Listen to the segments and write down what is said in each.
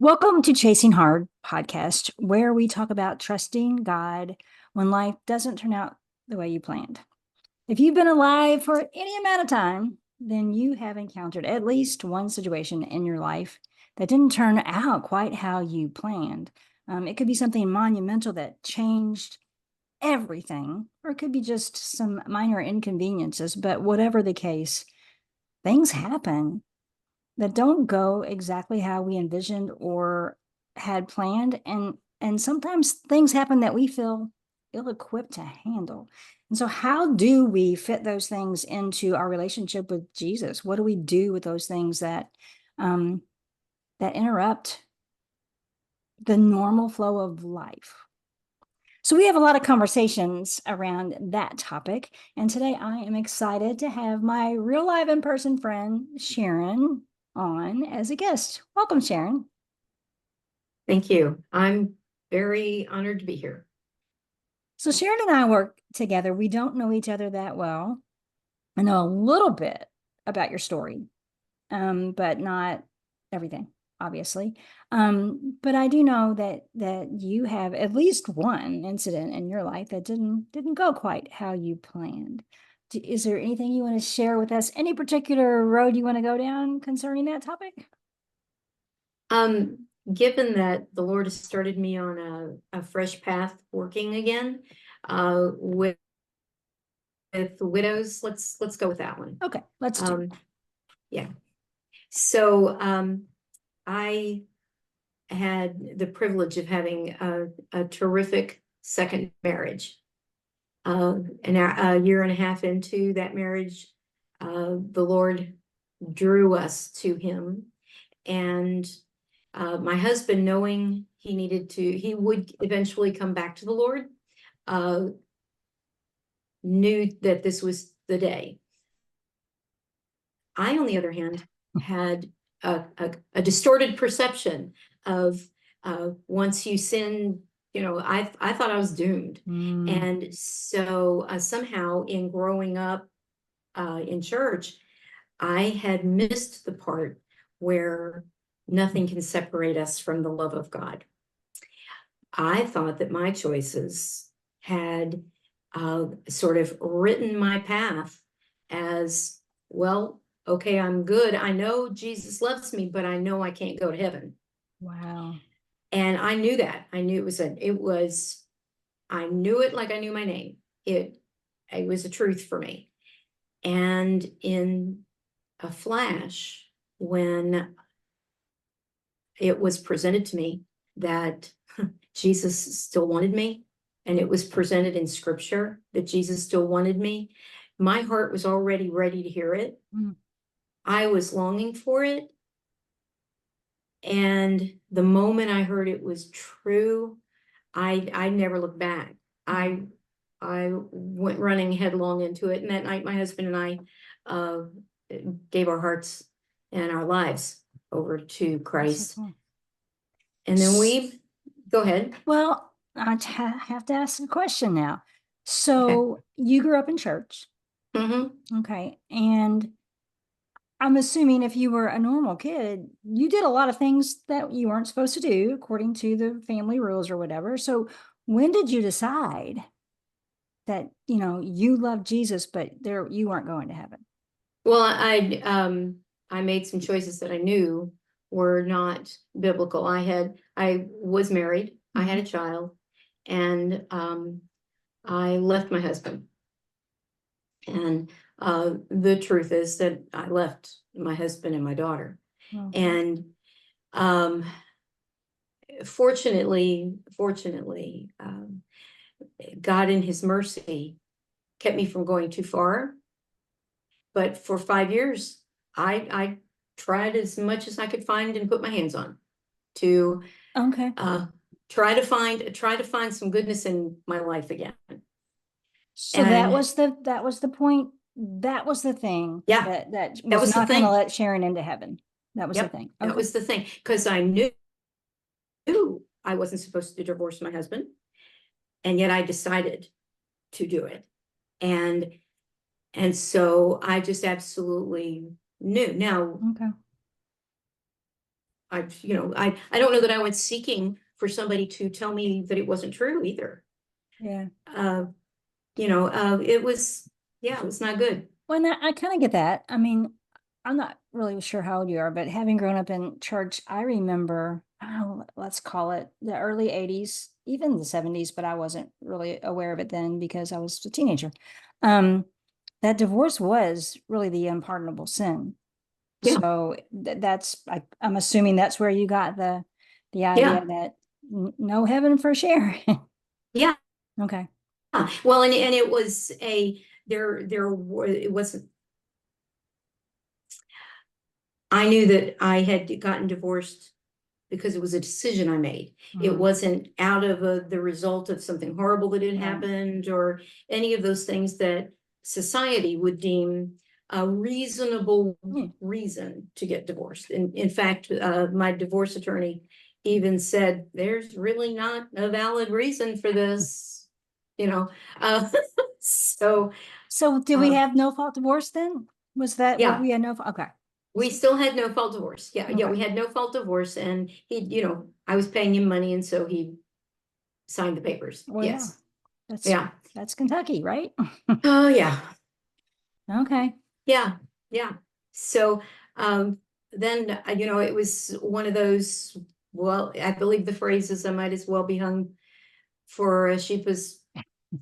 Welcome to Chasing Hard podcast, where we talk about trusting God when life doesn't turn out the way you planned. If you've been alive for any amount of time, then you have encountered at least one situation in your life that didn't turn out quite how you planned. It could be something monumental that changed everything, or it could be just some minor inconveniences. But whatever the case, things happen that don't go exactly how we envisioned or had planned, and sometimes things happen that we feel ill-equipped to handle. And so how do we fit those things into our relationship with Jesus? What do we do with those things um, that interrupt the normal flow of life? So we have a lot of conversations around that topic. And today I am excited to have my real live in-person friend, Sharon, on as a guest. Welcome, Sharon. Thank you. I'm very honored to be here. So Sharon and I work together. We don't know each other that well. I know a little bit about your story, but not everything, obviously. But I do know that you have at least one incident in your life that didn't go quite how you planned. Is there anything you want to share with us? Any particular road you want to go down concerning that topic? Given that the Lord has started me on a fresh path working again, with the widows, let's go with that one. Okay, let's do. Yeah. So I had the privilege of having a terrific second marriage. A year and a half into that marriage, the Lord drew us to Him, and my husband, knowing he would eventually come back to the Lord, knew that this was the day. I, on the other hand, had a distorted perception of once you sin, I thought I was doomed. And so somehow in growing up in church, I had missed the part where nothing can separate us from the love of God. I thought that my choices had sort of written my path as, well, okay, I'm good. I know Jesus loves me, but I know I can't go to heaven. Wow. And I knew that. I knew I knew it like I knew my name. It was a truth for me. And in a flash, when it was presented to me that Jesus still wanted me, and it was presented in scripture that Jesus still wanted me, my heart was already ready to hear it. I was longing for it. And the moment I heard it was true, I never looked back. I went running headlong into it. And that night, my husband and I gave our hearts and our lives over to Christ. So cool. And then go ahead. Well, have to ask a question now. So Okay. you grew up in church. Okay. And I'm assuming if you were a normal kid, you did a lot of things that you weren't supposed to do according to the family rules or whatever. So when did you decide that, you loved Jesus, but you weren't going to heaven? Well, I made some choices that I knew were not biblical. I was married, I had a child, and I left my husband. And the truth is that I left my husband and my daughter. And fortunately, God in His mercy kept me from going too far. But for 5 years, I tried as much as I could find and put my hands on to try to find some goodness in my life again. So that was the point. That was the thing. Yeah, that was not going to let Sharon into heaven. That was the thing. That was the thing, because I knew I wasn't supposed to divorce my husband, and yet I decided to do it. And so I just absolutely knew. Now, I don't know that I went seeking for somebody to tell me that it wasn't true either. Yeah. It was not good. Well, I kind of get that. I mean, I'm not really sure how old you are, but having grown up in church, I remember, oh, let's call it the early 80s, even the 70s, but I wasn't really aware of it then because I was a teenager. Um, that divorce was really the unpardonable sin. Yeah, So I'm assuming that's where you got the idea yeah, that no heaven for Sharon. yeah. Okay. Well, and it was it wasn't. I knew that I had gotten divorced because it was a decision I made. It Mhm. wasn't out of the result of something horrible that had Right. happened or any of those things that society would deem a reasonable Yeah. reason to get divorced. In fact, my divorce attorney even said, there's really not a valid reason for this, you know. Uh, so, So did we uh, have no fault divorce then? Was that what yeah. we had no fault? Okay. We still had no fault divorce. Yeah, Okay. we had no fault divorce, and I was paying him money, and so he signed the papers. Well, yeah. Yes. That's Yeah. that's Kentucky, right? Oh, yeah. Okay. Yeah. Yeah. So, then, it was one of those, well, I believe the phrase is I might as well be hung for a sheep as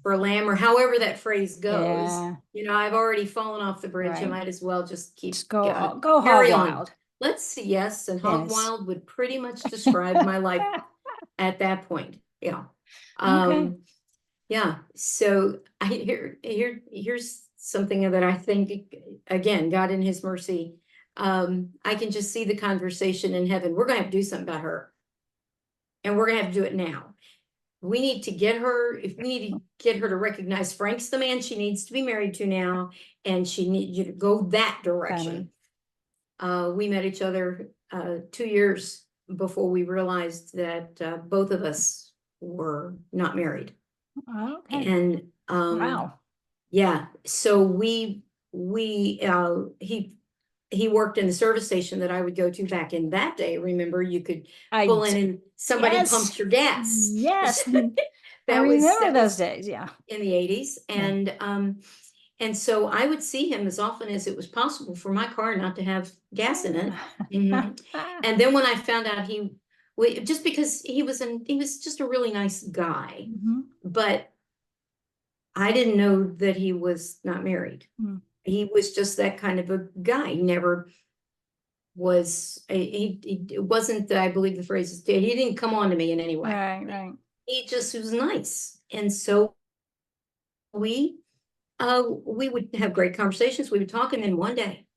for a lamb, or however that phrase goes. Yeah. I've already fallen off the bridge. I Right. might as well just keep, Just go hog carry on. wild. Let's see. Yes. And hog Yes. wild would pretty much describe my life at that point. Yeah. Okay. Um, yeah. So here's something that I think, again, God in his mercy, I can just see the conversation in heaven. We're gonna have to do something about her. And we're gonna have to do it now. We need to get her, if we need to get her to recognize Frank's the man she needs to be married to now, and she needs you to go that direction. We met each other 2 years before we realized that both of us were not married. Okay. And Wow. yeah, so he worked in the service station that I would go to back in that day. Remember, you could I pull in and somebody yes. pumped your gas. Yes. I That was remember those days. Yeah. in the 80s. Yeah. And so I would see him as often as it was possible for my car not to have gas in it. Mhm. And then when I found out just because he was just a really nice guy, Mhm. but I didn't know that he was not married. Mm. He was just that kind of a guy. He never was, it wasn't, I believe the phrase is, he didn't come on to me in any way. Right, right. He just was nice. And so we we would have great conversations. We would talk, and then one day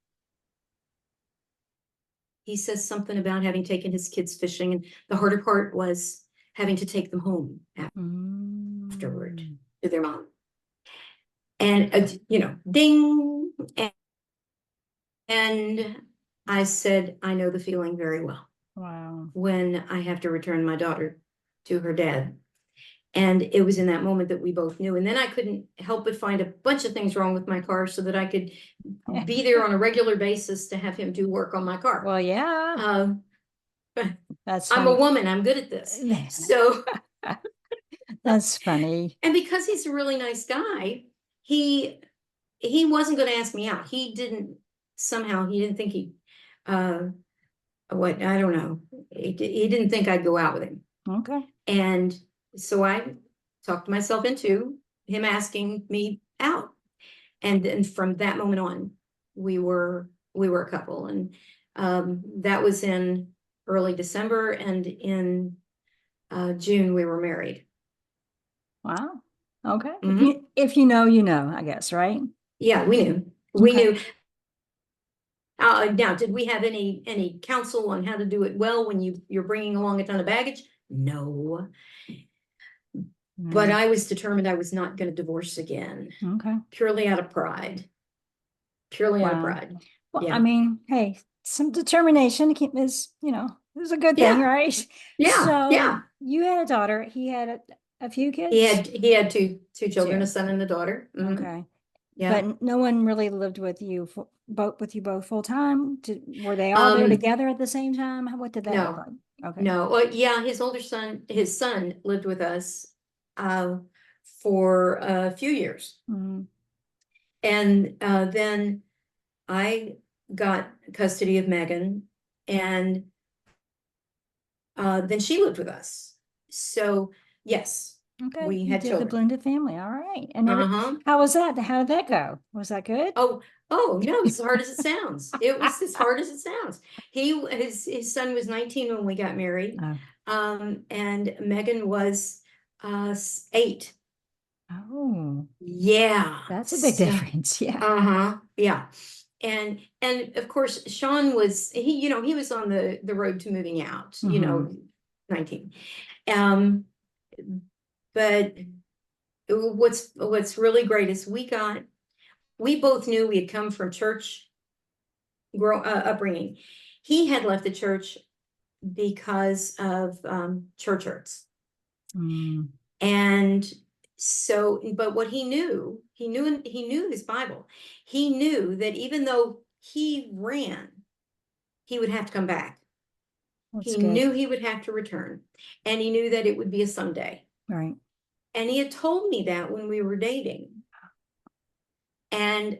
he says something about having taken his kids fishing, and the harder part was having to take them home afterward Mm. to their mom. And ding, and I said, I know the feeling very well Wow. when I have to return my daughter to her dad. And it was in that moment that we both knew. And then I couldn't help but find a bunch of things wrong with my car so that I could be there on a regular basis to have him do work on my car. Well, yeah. Um, That's I'm a funny. woman, I'm good at this. So, That's funny. and because he's a really nice guy, he wasn't going to ask me out. He didn't think what, I don't know. He didn't think I'd go out with him. Okay. And so I talked myself into him asking me out. And then from that moment on, we were a couple. And that was in early December, and in June we were married. Wow. Okay. Mhm. If you know, you know, I guess, right? Yeah, we knew. We Okay. knew. Now, did we have any counsel on how to do it well when you're bringing along a ton of baggage? No. But Mm. I was determined I was not going to divorce again, Okay. purely out of pride. Purely out of Wow. pride. Well, I Yeah. mean, hey, some determination is a good thing, Yeah. right? Yeah. So Yeah. you had a daughter. He had a few He kids. had he had two children, a Two. son and a daughter. Mhm. Okay. Yeah. But no one really lived with you both full time. Were they all there together at the same time? What did that look No, like? Okay. no. Well, yeah, his son lived with us for a few years. Mm-hmm. And then I got custody of Megan, and then she lived with us. So yes, Okay, we you had did the children. blended family. All right. And Uh-huh. how was that? How did that go? Was that good? Oh, oh, no, it's as hard as it sounds. It was as hard as it sounds. His son was 19 when we got married. Oh. And Megan was 8. Oh, Yeah. that's a big So, difference. Yeah. uh-huh. Yeah. And of course, Sean was he was on the road to moving out, Mm-hmm. 19. Um, but what's really great is we both knew we had come from church upbringing. He had left the church because of church hurts. Mm. And so, but what he knew his Bible. He knew that even though he ran, he would have to come back. That's He good. knew he would have to return, and he knew that it would be a someday. Right. And he had told me that when we were dating. And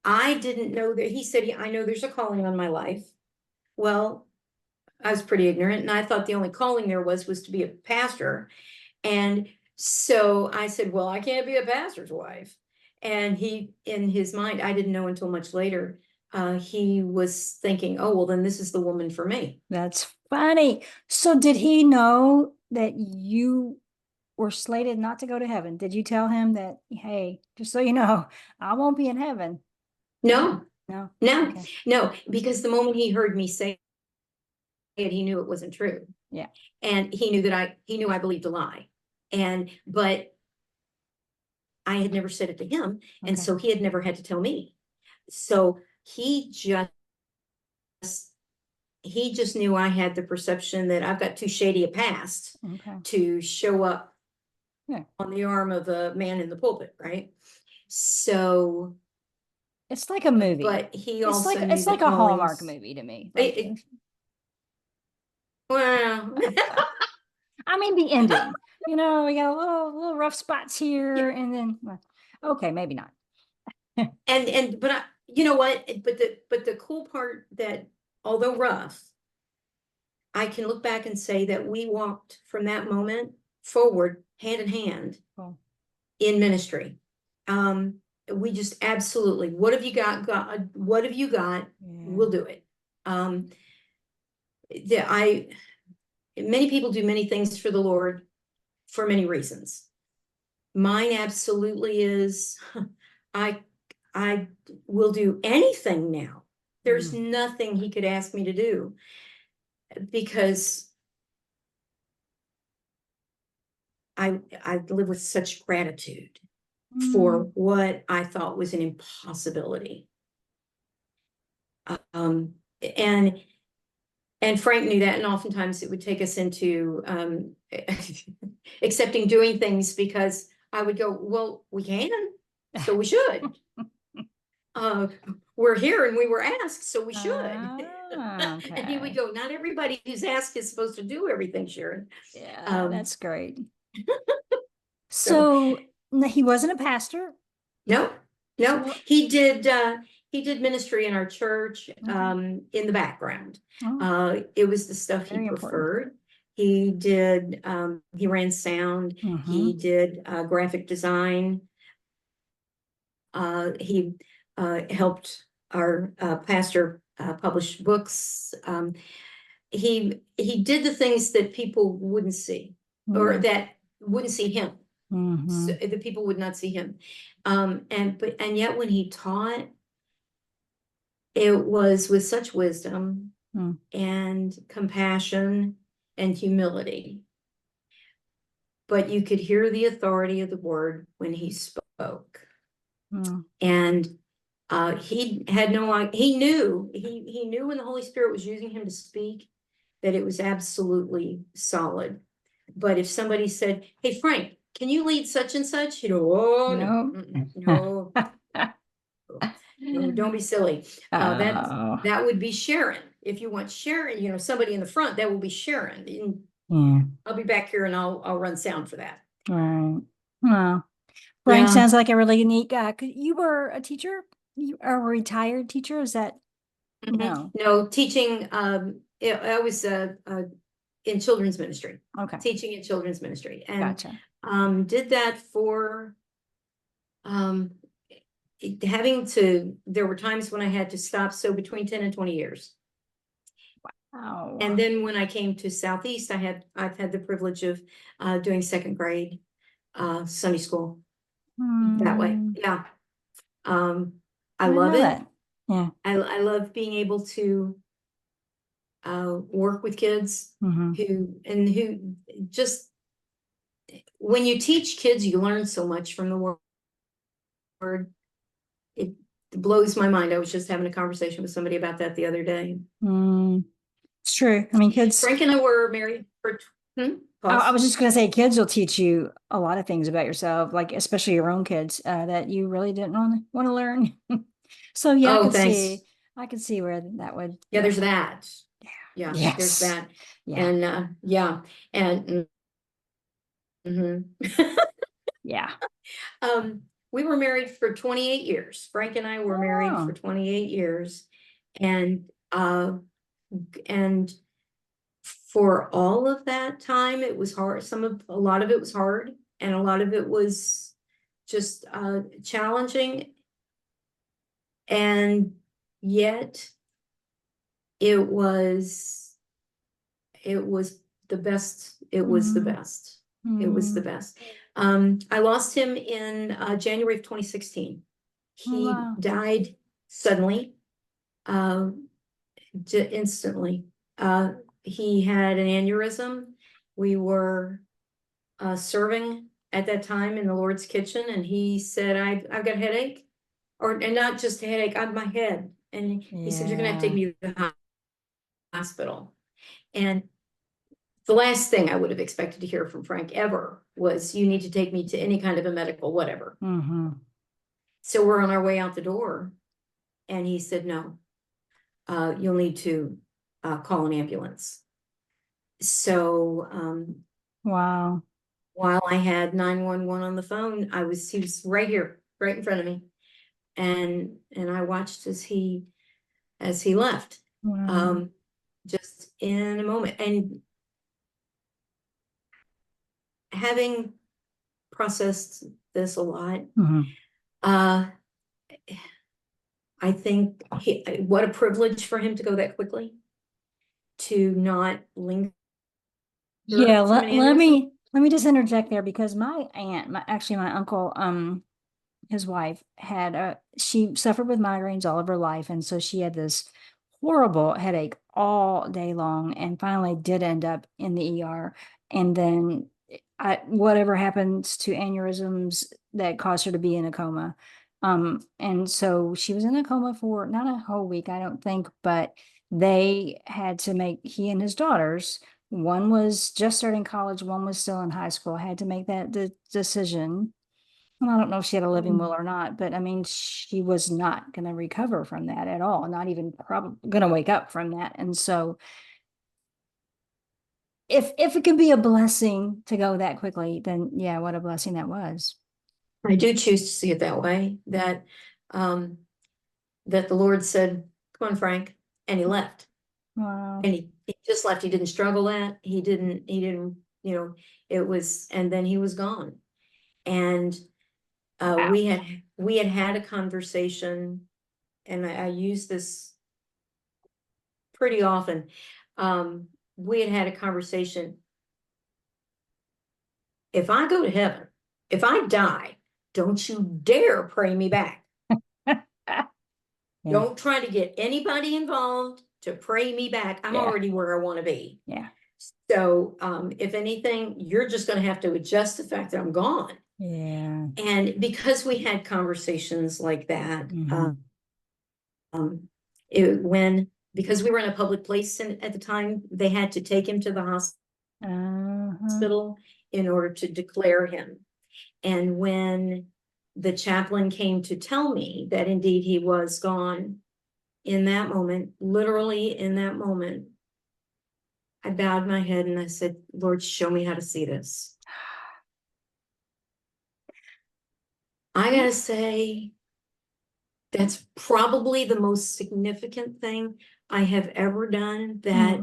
I didn't know that. He said, I know there's a calling on my life. Well, I was pretty ignorant, and I thought the only calling there was to be a pastor. And so I said, well, I can't be a pastor's wife. And he, in his mind, I didn't know until much later, he was thinking, oh, well, then this is the woman for me. That's funny. So did he know that you were slated not to go to heaven? Did you tell him that, hey, just so you know, I won't be in heaven? No, No. no, Okay. no, because the moment he heard me say it, he knew it wasn't true. Yeah. And he knew I believed a lie. But I had never said it to him. And Okay. so he had never had to tell me. So he just knew I had the perception that I've got too shady a past Okay. to show up Yeah. on the arm of a man in the pulpit, right? So, It's like a movie. but he It's also like knew the a Hallmark callings. movie to me. Like, Well, I mean, the ending. We got a little rough spots yeah, here, and then, well, okay, maybe not. but you know what? But the cool part that although rough, I can look back and say that we walked from that moment forward hand in hand Cool. in ministry. We just absolutely, what have you got? God, what have you got? Yeah. We'll do it. Many people do many things for the Lord for many reasons. Mine absolutely is, I will do anything now. There's nothing he could ask me to do, because I live with such gratitude for what I thought was an impossibility. Um, and Frank knew that, and oftentimes it would take us into accepting doing things, because I would go, well, we can, so we should. We're here and we were asked, so we should. Okay. And he would go, not everybody who's asked is supposed to do everything, Sharon. Yeah, that's great. So So he wasn't a pastor. no, So, he did ministry in our church, okay. in the background. Oh, It was the stuff he very important. preferred. He did, he ran sound, he did graphic design. He helped our pastor publish books. He did the things that people wouldn't see, or Yeah. that wouldn't see him. So Mm-hmm. the people would not see him. And yet when he taught, it was with such wisdom Mm. and compassion and humility. But you could hear the authority of the word when he spoke. Mm. And he had no, he knew when the Holy Spirit was using him to speak, that it was absolutely solid. But if somebody said, hey, Frank, can you lead such and such? He'd go, oh, no, No. no, Don't be silly. Oh, That would be Sharon. If you want Sharon, somebody in the front, that will be Sharon. And yeah, I'll be back here and I'll run sound for that. right. Well, Frank Yeah. sounds like a really neat guy. You were a teacher? You are a retired teacher? Is that no? No, teaching, I was in children's ministry, Okay, teaching in children's ministry, and gotcha. did that for um there were times when I had to stop, so between 10 and 20 years. Oh, And then when I came to Southeast, I've had the privilege of doing second grade Sunday school that way. hmm. Yeah. Um, I I didn't love know it. that. Yeah. I love being able to work with kids Hmm. who just, when you teach kids, you learn so much from the word. It blows my mind. I was just having a conversation with somebody about that the other day. Mm, it's true. I mean, kids. Frank and I were married for I pause. was just going to say, kids will teach you a lot of things about yourself, like especially your own kids, that you really didn't want to learn. So yeah, Oh, thanks. I could see where that would, Yeah, yeah, there's that. Yeah, there's yes, that. yeah, And yeah, and mhm. yeah. We were married for 28 years. Frank and I were married for Oh, 28 years. And and for all of that time, it was hard. A lot of it was hard, and a lot of it was just challenging. And yet it was it was the best. It was the mm, best. It was the mm. best. I lost him in January of 2016. Oh, He wow. died suddenly, uh, instantly. He had an aneurysm. We were serving at that time in the Lord's kitchen, and he said, I've got a headache, and not just a headache, I have my head. And he said, you're gonna have to take Yeah. me to the hospital. And the last thing I would have expected to hear from Frank ever was, you need to take me to any kind of a medical whatever. Mm-hmm. So we're on our way out the door, and he said, no, you'll need to call an ambulance. So Wow. while I had 911 on the phone, he was right here, right in front of me. And I watched as he left, Wow. um, just in a moment. And having processed this a lot, Mm-hmm. uh, I think what a privilege for him to go that quickly, to not linger Yeah, from an let aneurysm. me just interject there because my aunt, actually my uncle, his wife had she suffered with migraines all of her life, and so she had this horrible headache all day long, and finally did end up in the ER. And then whatever happens to aneurysms that caused her to be in a coma. And so she was in a coma for not a whole week, I don't think, but they had to make, he and his daughters, one was just starting college, one was still in high school, had to make that decision. And I don't know if she had a living will or not, but I mean, she was not going to recover from that at all, not even probably going to wake up from that. And so if it could be a blessing to go that quickly, then yeah, what a blessing that was. I do choose to see it that way, um, that the Lord said, come on, Frank, and he left. Wow. And he just left. He didn't struggle that. He didn't, it was, and then he was gone. And Wow. we had a conversation, and I use this pretty often. We had a conversation. If I go to heaven, if I die, don't you dare pray me back. Yeah. Don't try to get anybody involved to pray me back. I'm Yeah. already where I want to be. Yeah. So if anything, you're just going to have to adjust the fact that I'm gone. Yeah. And because we had conversations like that, Hmm. um, because we were in a public place at the time, they had to take him to the Uh-huh. hospital in order to declare him. And when the chaplain came to tell me that indeed he was gone, in that moment, literally in that moment, I bowed my head and I said, Lord, show me how to see this. I gotta say, that's probably the most significant thing I have ever done that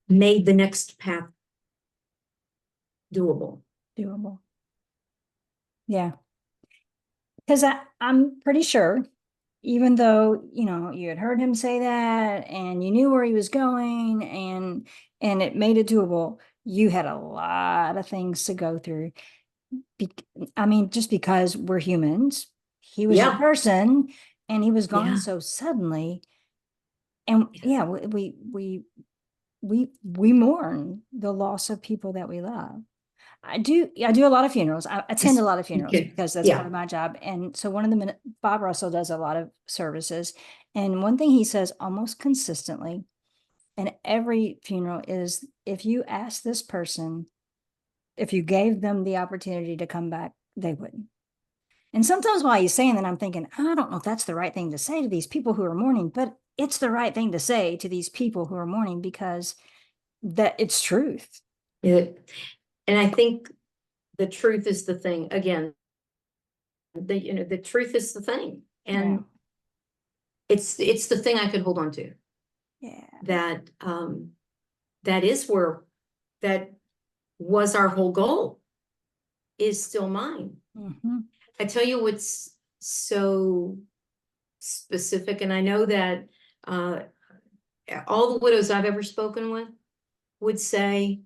made the next path doable. Doable. Yeah. Because I'm pretty sure, even though, you had heard him say that and you knew where he was going and it made it doable, you had a lot of things to go through. I mean, just because we're humans, he was your Yeah. person and he was gone Yeah. so suddenly. And yeah, we mourn the loss of people that we love. I do a lot of funerals. I attend a lot of funerals Okay. because that's part Yeah. of my job. And so one of the Bob Russell does a lot of services. And one thing he says almost consistently in every funeral is, if you ask this person, if you gave them the opportunity to come back, they wouldn't. And sometimes while he's saying that, I'm thinking, I don't know if that's the right thing to say to these people who are mourning, but it's the right thing to say to these people who are mourning because that it's truth. And I think the truth is the thing. Again, the truth is the thing. And Yeah. it's the thing I could hold on to. Yeah. That is where that was our whole goal, is still mine. Mm-hmm. I tell you what's so specific, and I know that all the widows I've ever spoken with would say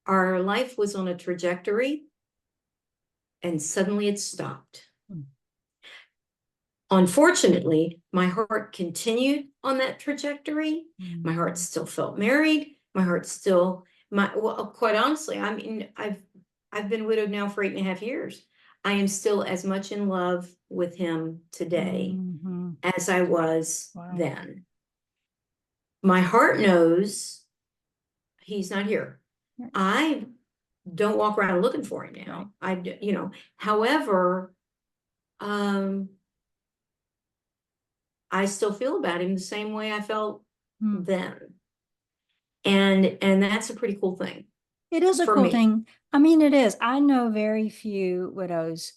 our life was on a trajectory and suddenly it stopped. Mm. Unfortunately, my heart continued on that trajectory. Mm. My heart still felt married. My heart still, well, quite honestly, I mean, I've been widowed now for 8.5 years. I am still as much in love with him today Mm-hmm. as I was Wow. then. My heart knows he's not here. Right. I don't walk around looking for him now. However, I still feel about him the same way I felt then. And that's a pretty cool thing. It is a for cool me. thing. I mean, it is. I know very few widows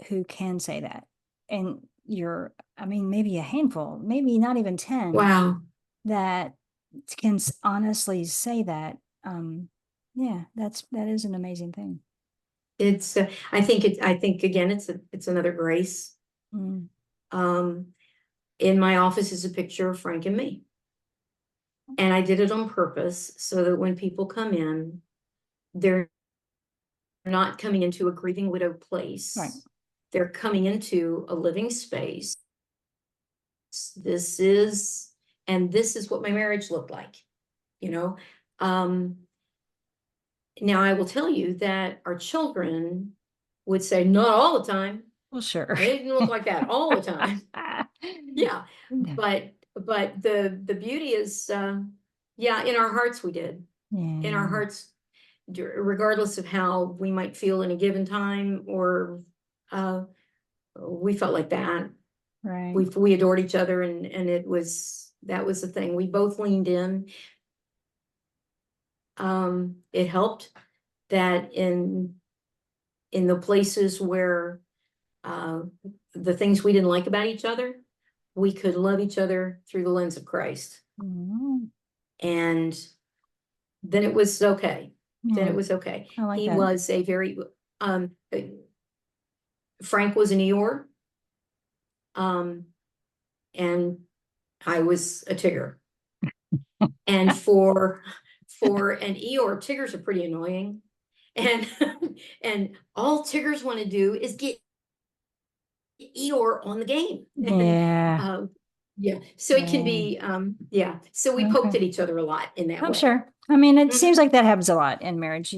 who can say that. And I mean, maybe a handful, maybe not even 10 Wow. that can honestly say that. Yeah, that is an amazing thing. It's I think again it's another grace. Mm. In my office is a picture of Frank and me. And I did it on purpose so that when people come in, they're not coming into a grieving widow place. Right. They're coming into a living space. This is what my marriage looked like, you know. Now I will tell you that our children would say, not all the time. Well, sure. It didn't look like that all the time. Yeah. But the beauty is, yeah, in our hearts we did. Yeah. In our hearts, regardless of how we might feel in a given time, or we felt like that. Right. We adored each other, and that was the thing. We both leaned in. It helped that in the places where the things we didn't like about each other, we could love each other through the lens of Christ. Mm-hmm. And then it was okay. Yeah. Then it was okay. I like He that. was a very Frank was an Eeyore. And I was a Tigger. And for an Eeyore, Tiggers are pretty annoying. And and all Tiggers want to do is get Eeyore on the game. Yeah. Yeah. So it can be yeah. So we poked Okay. at each other a lot in that I'm way. sure. I mean, it Mhm. seems like that happens a lot in marriage.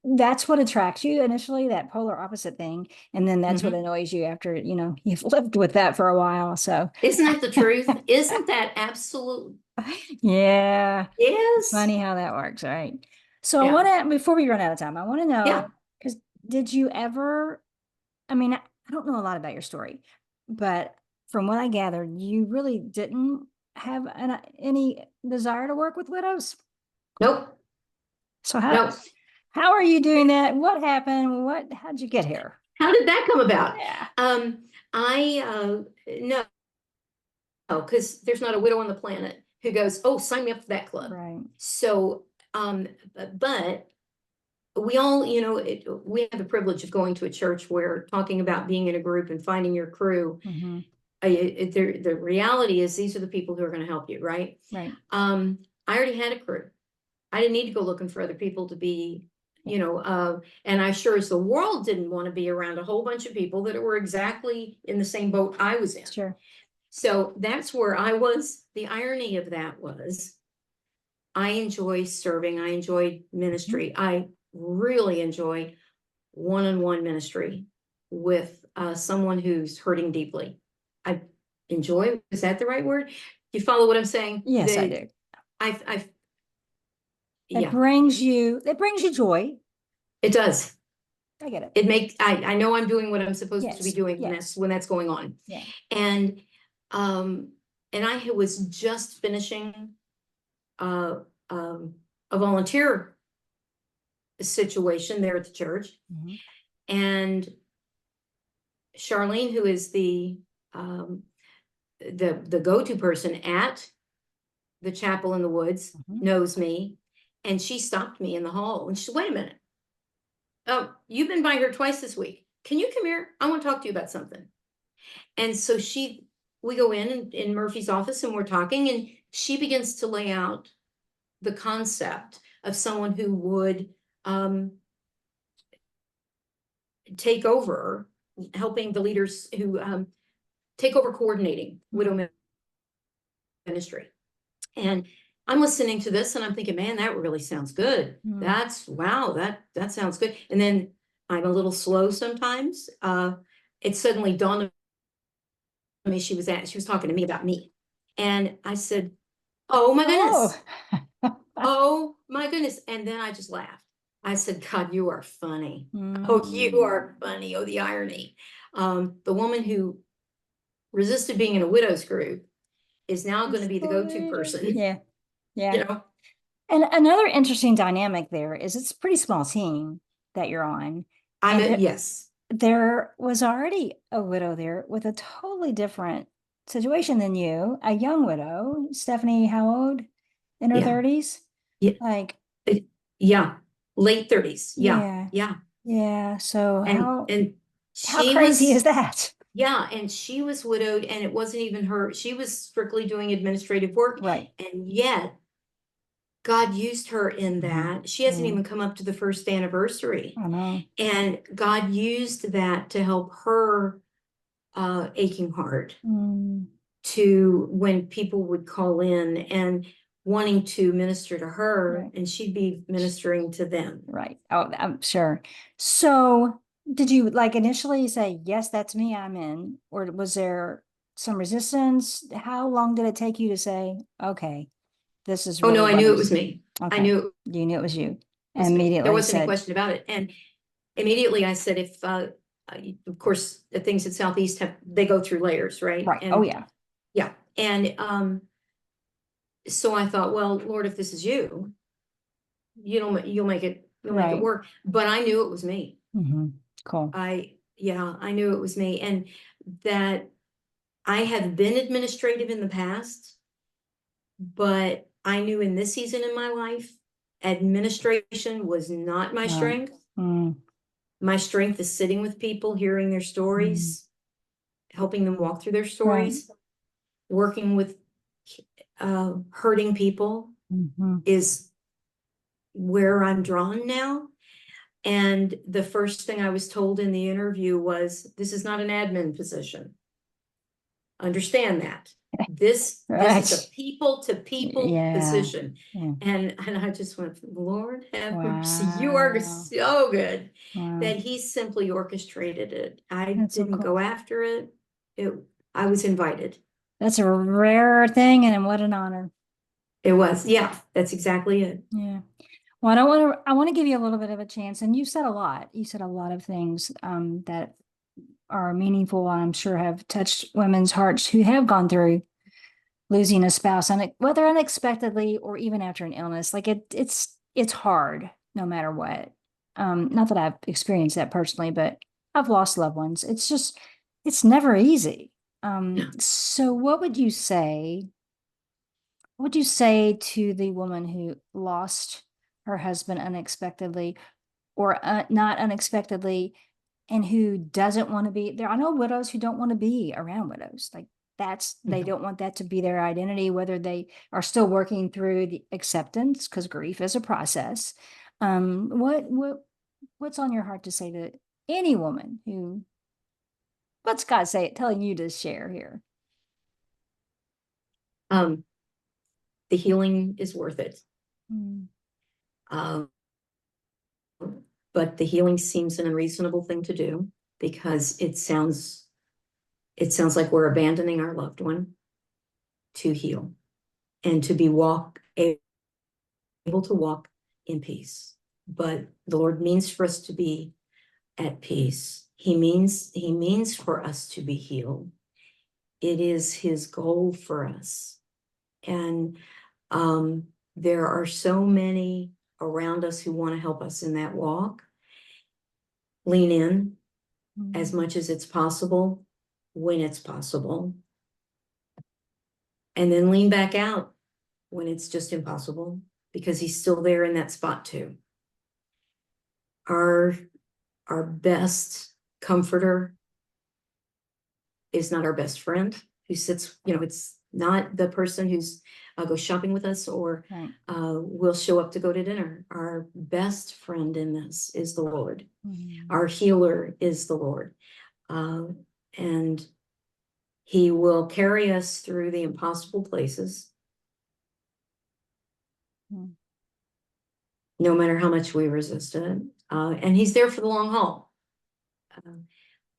That's what attracts you initially, that polar opposite thing. And then that's what annoys you after, you've lived with that for a while. So Isn't that the truth? Isn't that absolute? yeah. Yes. Funny how that works, right? So I Yeah. want to, before we run out of time, I want to Yeah. know, because did you ever, I mean, I don't know a lot about your story, but from what I gathered, you really didn't have any desire to work with widows. Nope, So nope. how are you doing that? What happened? How'd you get here? How did that come about? Yeah. I no, because there's not a widow on the planet who goes, oh, sign me up for that club. Right. So, but we all, we have the privilege of going to a church where talking about being in a group and finding your crew. Mm-hmm. The reality is these are the people who are going to help you, right? Right. I already had a crew. I didn't need to go looking for other people to be, and I sure as the world didn't want to be around a whole bunch of people that were exactly in the same boat I was in. Sure. So that's where I was. The irony of that was I enjoy serving. I enjoy ministry. I really enjoy one-on-one ministry with someone who's hurting deeply. I enjoy, is that the right word? You follow what I'm saying? Yes, I do. I've, It yeah, brings you joy. it does. I get it. It makes, I know I'm doing what I'm supposed to be Yes. doing Yes. when that's going on. Yeah. And, I was just finishing uh, a volunteer situation there at the church. Mm-hmm. And Charlene, who is the go-to person at the chapel in the woods, Mm-hmm. knows me. And she stopped me in the hall and she said, wait a minute. Oh, you've been by her twice this week. Can you come here? I want to talk to you about something. And so we go in Murphy's office and we're talking, and she begins to lay out the concept of someone who would take over, helping the leaders who take over coordinating widow ministry. And I'm listening to this and I'm thinking, man, that really sounds good. Wow, that sounds good. And then I'm a little slow sometimes. It suddenly dawned on me she was talking to me about me. And I said, oh my goodness. Oh my goodness. And then I just laughed. I said, God, you are funny. Oh, you are funny. Oh, the irony. The woman who resisted being in a widow's group is now going to be the go-to person. Yeah. Yeah. You know? And another interesting dynamic there is it's a pretty small team that you're on. Yes. There was already a widow there with a totally different situation than you, a young widow. Stephanie, how old? In her 30s? Yeah. Like, yeah. Late 30s. Yeah. Yeah. Yeah. So how she crazy is that? Yeah. And she was widowed, and it wasn't even her. She was strictly doing administrative work. Right. And yet God used her in that. She hasn't even come up to the first anniversary. I know. And God used that to help her aching heart to when people would call in and wanting to minister to her, Right. and she'd be ministering to them. Right. Oh, I'm sure. So did you initially say, yes, that's me, I'm in? Or was there some resistance? How long did it take you to say, okay, this is Oh really no, I knew it was me. Okay. I knew you knew it was you. it was Immediately me. There wasn't said, any question about it. And immediately I said, if of course the things at Southeast they go through layers, right? Right. And oh yeah. Yeah. And so I thought, well, Lord, if this is you, you'll make it work. But I knew it was me. Cool. I knew it was me, and that I have been administrative in the past, but I knew in this season in my life, administration was not my strength. My strength is sitting with people, hearing their stories, helping them walk through their stories, working with hurting people is where I'm drawn now. And the first thing I was told in the interview was, this is not an admin position. Understand that. This is a people to people position. Yeah. And I just went, Lord have mercy, you are so good that he simply orchestrated it. I didn't go after it. I was invited. That's a rare thing, and what an honor. It was. Yeah, that's exactly it. Yeah. Well, I want to give you a little bit of a chance, and you said a lot. You said a lot of things that are meaningful, I'm sure have touched women's hearts who have gone through losing a spouse, whether unexpectedly or even after an illness. Like it's hard no matter what. Not that I've experienced that personally, but I've lost loved ones. It's never easy. So what would you say to the woman who lost her husband unexpectedly or not unexpectedly and who doesn't want to be there? I know widows who don't want to be around widows. Like they don't want that to be their identity, whether they are still working through the acceptance, because grief is a process. What's on your heart to say to any woman who, what's God say, telling you to share here? Um, the healing is worth it. Mm. Um, but the healing seems an unreasonable thing to do because it sounds like we're abandoning our loved one to heal and to be able to walk in peace. But the Lord means for us to be at peace. He means for us to be healed. It is his goal for us. And there are so many around us who want to help us in that walk. Lean in as much as it's possible when it's possible. And then lean back out when it's just impossible, because he's still there in that spot too. Our best comforter is not our best friend who sits, it's not the person who's goes shopping with us or Right. will show up to go to dinner. Our best friend in this is the Lord. Mm-hmm. Our healer is the Lord. And he will carry us through the impossible places, no matter how much we resist it. And he's there for the long haul.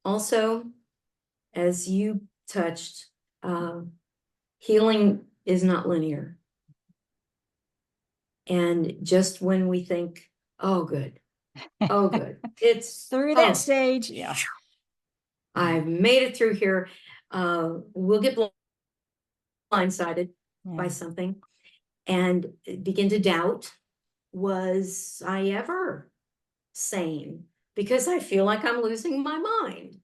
Also, as you touched, healing is not linear. And just when we think, oh, good, it's through that stage. Yeah. I've made it through here. We'll get blindsided by something and begin to doubt, was I ever sane? Because I feel like I'm losing my mind.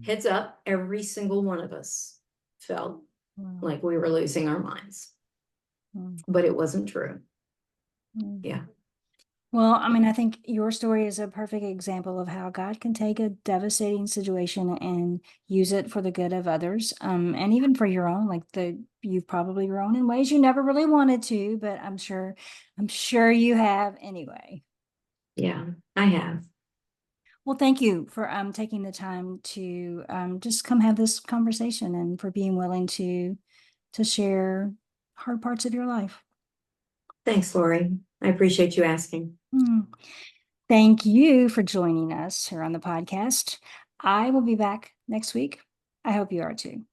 Heads up, every single one of us felt like we were losing our minds, but it wasn't true. Yeah. Well, I mean, I think your story is a perfect example of how God can take a devastating situation and use it for the good of others, and even for your own. You've probably grown in ways you never really wanted to, but I'm sure you have anyway. Yeah, I have. Well, thank you for taking the time to just come have this conversation and for being willing to share hard parts of your life. Thanks, Lori. I appreciate you asking. Thank you for joining us here on the podcast. I will be back next week. I hope you are too.